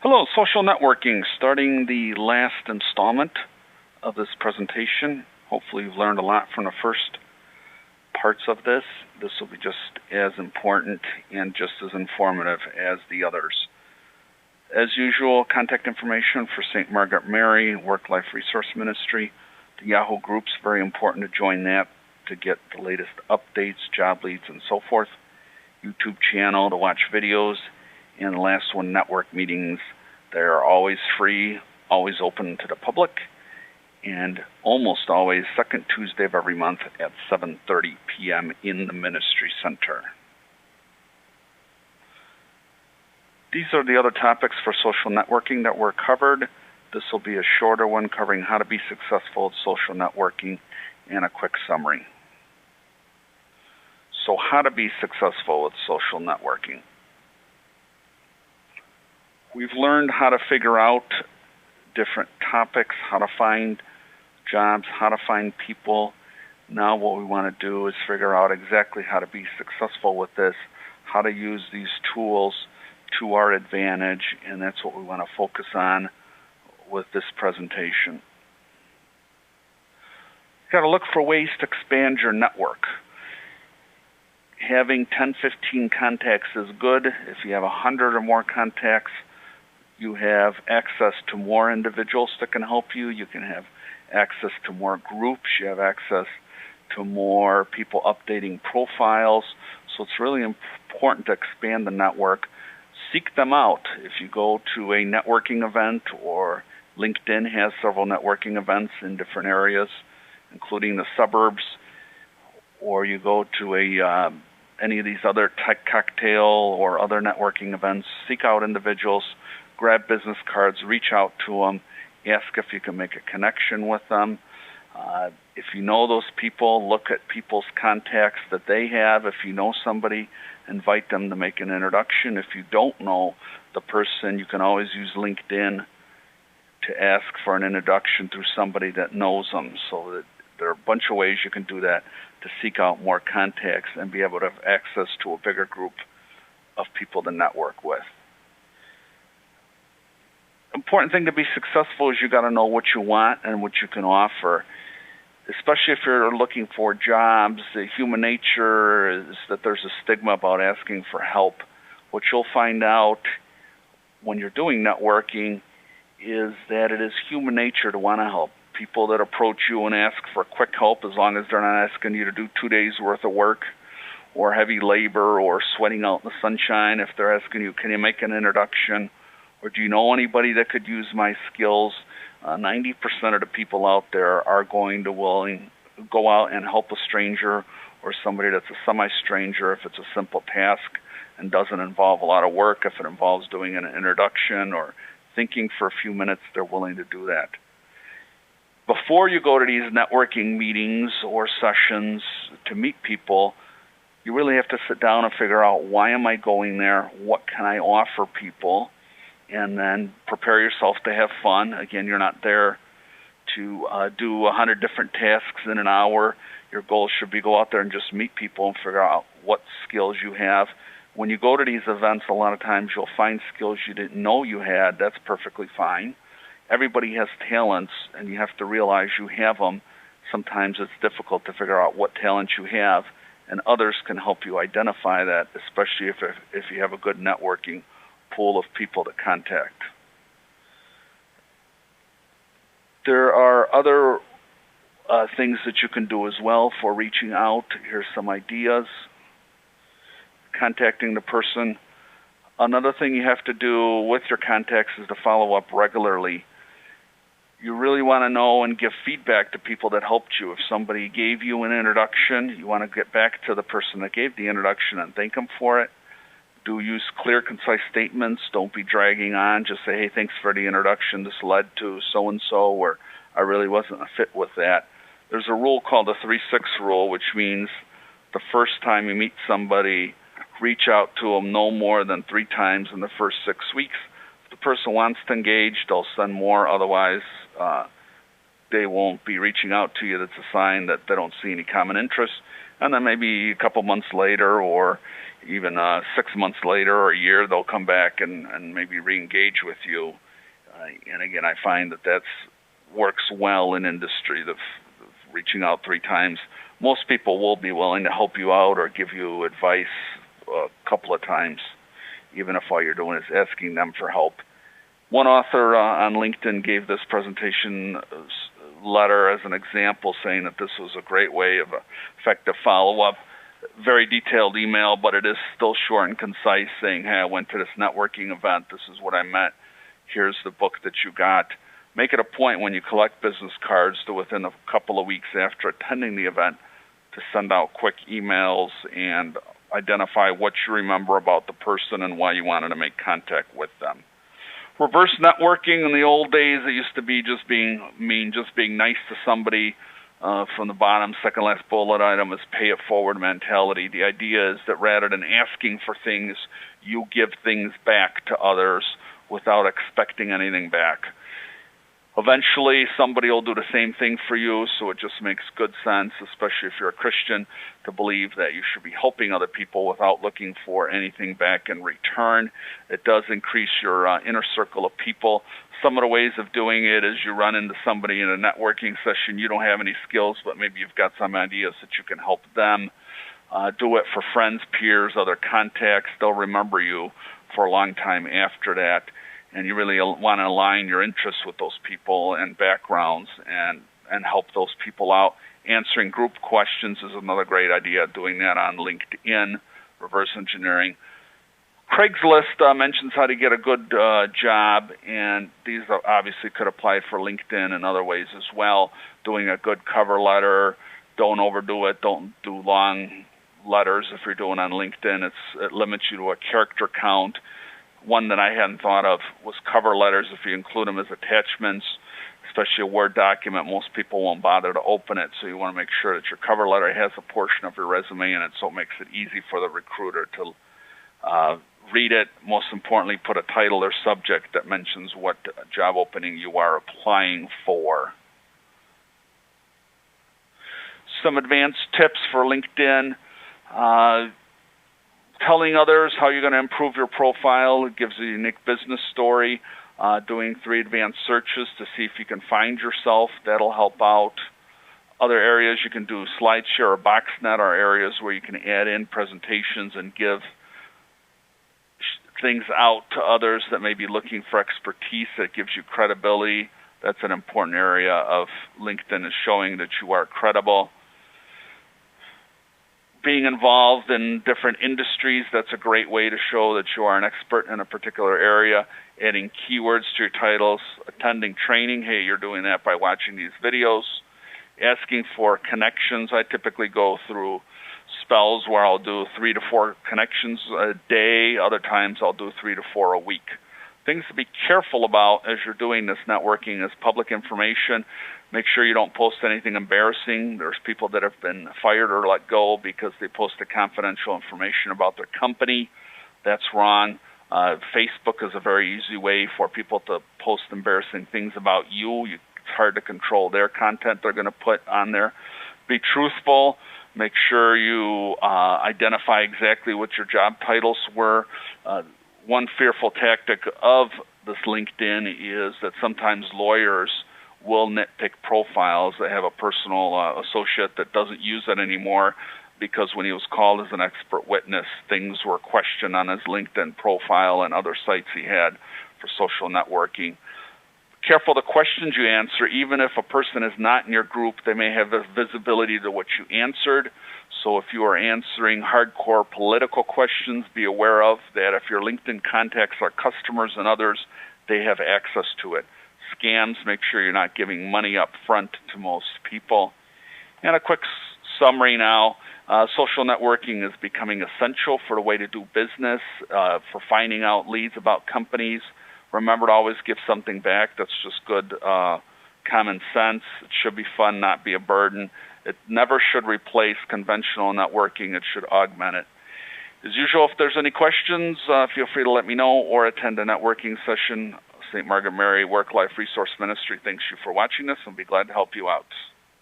Hello, social networking, starting the last installment of this presentation. Hopefully you've learned a lot from the first parts of this. This will be just as important and just as informative as the others. As usual, contact information for St. Margaret Mary Work-Life Resource Ministry. The Yahoo group's very important to join that to get the latest updates, job leads, and so forth. YouTube channel to watch videos. And the last one, network meetings. They're always free, always open to the public, and almost always second Tuesday of every month at 7:30 p.m. in the Ministry Center. These are the other topics for social networking that were covered. This will be a shorter one covering how to be successful at social networking and a quick summary. So how to be successful with social networking. We've learned how to figure out different topics, how to find jobs, how to find people. Now what we want to do is figure out exactly how to be successful with this, how to use these tools to our advantage, and that's what we want to focus on with this presentation. You've got to look for ways to expand your network. Having 10, 15 contacts is good. If you have 100 or more contacts, you have access to more individuals that can help you. You can have access to more groups. You have access to more people updating profiles. So it's really important to expand the network. Seek them out. If you go to a networking event, or LinkedIn has several networking events in different areas, including the suburbs, or you go to any of these other tech cocktail or other networking events, seek out individuals, grab business cards, reach out to them, ask if you can make a connection with them. If you know those people, look at people's contacts that they have. If you know somebody, invite them to make an introduction. If you don't know the person, you can always use LinkedIn to ask for an introduction through somebody that knows them. So that there are a bunch of ways you can do that to seek out more contacts and be able to have access to a bigger group of people to network with. Important thing to be successful is you got to know what you want and what you can offer. Especially if you're looking for jobs, the human nature is that there's a stigma about asking for help. What you'll find out when you're doing networking is that it is human nature to want to help. People that approach you and ask for quick help, as long as they're not asking you to do 2 days worth of work or heavy labor or sweating out in the sunshine, if they're asking you, can you make an introduction? Or do you know anybody that could use my skills? 90% of the people out there are going to go out and help a stranger or somebody that's a semi-stranger if it's a simple task and doesn't involve a lot of work. If it involves doing an introduction or thinking for a few minutes, they're willing to do that. Before you go to these networking meetings or sessions to meet people, you really have to sit down and figure out, why am I going there? What can I offer people? And then prepare yourself to have fun. Again, you're not there to do 100 different tasks in an hour. Your goal should be go out there and just meet people and figure out what skills you have. When you go to these events, a lot of times you'll find skills you didn't know you had. That's perfectly fine. Everybody has talents, and you have to realize you have them. Sometimes it's difficult to figure out what talents you have, and others can help you identify that, especially if you have a good networking pool of people to contact. There are other things that you can do as well for reaching out. Here's some ideas. Contacting the person. Another thing you have to do with your contacts is to follow up regularly. You really want to know and give feedback to people that helped you. If somebody gave you an introduction, you want to get back to the person that gave the introduction and thank them for it. Do use clear, concise statements. Don't be dragging on. Just say, hey, thanks for the introduction. This led to so-and-so, or I really wasn't a fit with that. There's a rule called the 3-6 rule, which means the first time you meet somebody, reach out to them no more than 3 times in the first 6 weeks. If the person wants to engage, they'll send more. Otherwise, they won't be reaching out to you. That's a sign that they don't see any common interest. And then maybe a couple months later, or even 6 months later or a year, they'll come back and maybe re-engage with you. And again, I find that works well in industry, the reaching out 3 times. Most people will be willing to help you out or give you advice a couple of times, even if all you're doing is asking them for help. One author on LinkedIn gave this presentation letter as an example, saying that this was a great way of effective follow-up. Very detailed email, but it is still short and concise, saying, hey, I went to this networking event. This is what I met. Here's the book that you got. Make it a point when you collect business cards to within a couple of weeks after attending the event to send out quick emails and identify what you remember about the person and why you wanted to make contact with them. Reverse networking, in the old days, it used to be just being nice to somebody. From the bottom, second last bullet item is pay it forward mentality. The idea is that rather than asking for things, you give things back to others without expecting anything back. Eventually, somebody will do the same thing for you, so it just makes good sense, especially if you're a Christian, to believe that you should be helping other people without looking for anything back in return. It does increase your inner circle of people. Some of the ways of doing it is you run into somebody in a networking session, you don't have any skills, but maybe you've got some ideas that you can help them. Do it for friends, peers, other contacts. They'll remember you for a long time after that. And you really want to align your interests with those people and backgrounds and help those people out. Answering group questions is another great idea, doing that on LinkedIn, reverse engineering. Craigslist mentions how to get a good job, and these obviously could apply for LinkedIn and other ways as well. Doing a good cover letter, don't overdo it, don't do long letters if you're doing on LinkedIn. It limits you to a character count. One that I hadn't thought of was cover letters. If you include them as attachments, especially a Word document, most people won't bother to open it, so you want to make sure that your cover letter has a portion of your resume in it, so it makes it easy for the recruiter to read it. Most importantly, put a title or subject that mentions what job opening you are applying for. Some advanced tips for LinkedIn. Telling others how you're going to improve your profile. It gives a unique business story. Doing 3 advanced searches to see if you can find yourself. That'll help out. Other areas you can do SlideShare or BoxNet are areas where you can add in presentations and give things out to others that may be looking for expertise. That gives you credibility. That's an important area of LinkedIn, is showing that you are credible. Being involved in different industries, that's a great way to show that you are an expert in a particular area. Adding keywords to your titles, attending training. Hey, you're doing that by watching these videos. Asking for connections. I typically go through spells where I'll do 3 to 4 connections a day. Other times I'll do 3 to 4 a week. Things to be careful about as you're doing this networking is public information. Make sure you don't post anything embarrassing. There's people that have been fired or let go because they posted confidential information about their company. That's wrong. Facebook is a very easy way for people to post embarrassing things about you. It's hard to control their content they're going to put on there. Be truthful. Make sure you identify exactly what your job titles were. One fearful tactic of this LinkedIn is that sometimes lawyers will nitpick profiles. They have a personal associate that doesn't use it anymore because when he was called as an expert witness, things were questioned on his LinkedIn profile and other sites he had for social networking. Careful the questions you answer. Even if a person is not in your group, they may have visibility to what you answered. So if you are answering hardcore political questions, be aware of that. If your LinkedIn contacts are customers and others, they have access to it. Scams, make sure you're not giving money up front to most people. And a quick summary now. Social networking is becoming essential for the way to do business, for finding out leads about companies. Remember to always give something back. That's just good common sense. It should be fun, not be a burden. It never should replace conventional networking. It should augment it. As usual, if there's any questions, feel free to let me know or attend a networking session. St. Margaret Mary Work-Life Resource Ministry thanks you for watching this and will be glad to help you out.